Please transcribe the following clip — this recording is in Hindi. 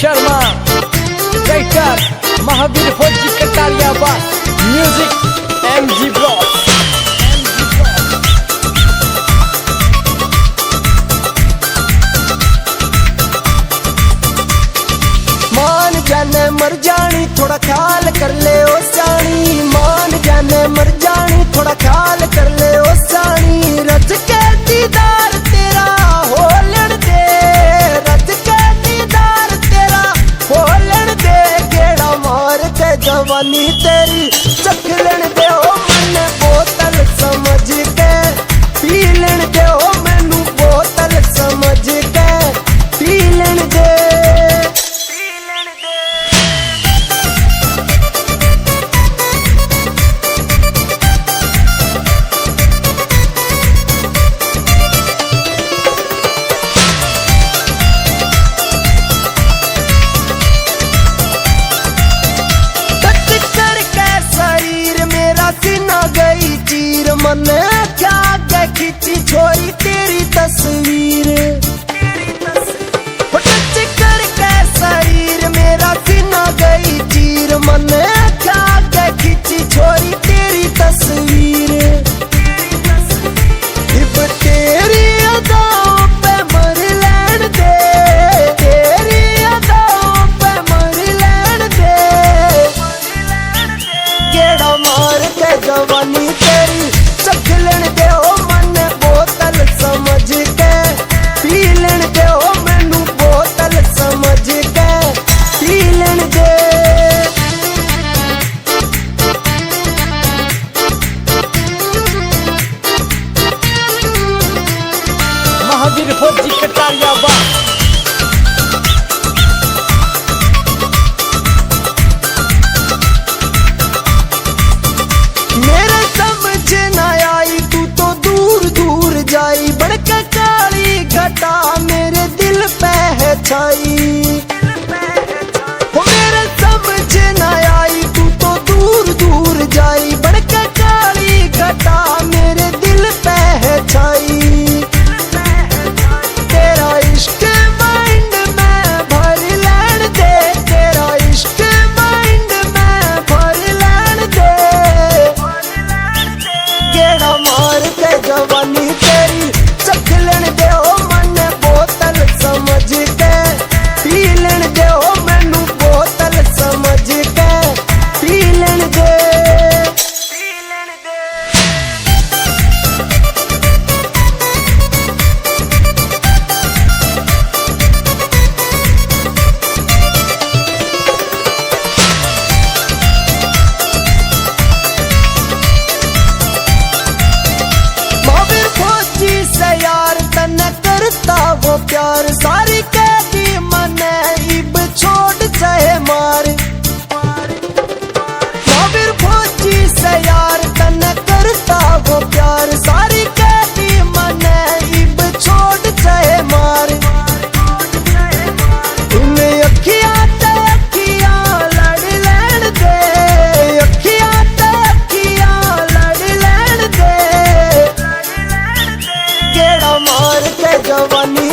शर्मा, राइटर महावीर फौजी कटारिया बास, म्यूजिक MG ब्लॉक। मान जाने मर जानी थोड़ा ख्याल कर ले ओ सानी, मान जाने मर जानी थोड़ा ख्याल कर ले ओ सानी। रच के दीदार तेरा होलन दे, रच के दीदार तेरा होलन दे। गेड़ा मार के जवानी तेरी चखलन दे ओ मन बोतल समझ के पीलन दे ओ मैनू बोतल समझ के पीलन दे। गई चीर मन क्या क्या खींची छोरी तेरी तस्वीर, टच करके शरीर मेरा सीना गई चीर। मन क्या क्या खींची छोरी तेरी तस्वीर। इब तेरी अदाओं पे मर लैन दे, तेरी अदाओं पे मर लैन दे। गेड़ा मार के जवानी तेरी चखलन दे ओ मन बोतल समझ के पीलन दे ओ मैनू बोतल समझ के पीलन दे। महावीर फौजी कटारिया बास। मेरे समझ न आई तू तो दूर दूर जाई, बढ़के काली घटा मेरे दिल पे है छाई। मेरे समझ न आई तू तो दूर दूर जाई, बढ़के काली घटा मेरे दिल पे है छाई। तेरा इश्क माइंड में भर लैन दे, तेरा इश्क माइंड में भर लैन दे। गेड़ा मार के जवानी तेरी चखलन दे ओ मन बोतल समझ के पीलन दे ओ मैनू बोतल समझ के पीलन दे। करता वो प्यार सारी कैदी मन इब छोड़ चाहे मार। महावीर फौजी से यार तन करता वो प्यार सारी कैदी मन इब छोड़ चाहे मार। इन्हें अखियां ते अखियां लड़ लैन दे, अखियां ते अखियां लड़ लैन दे। गेड़ा मार के जवानी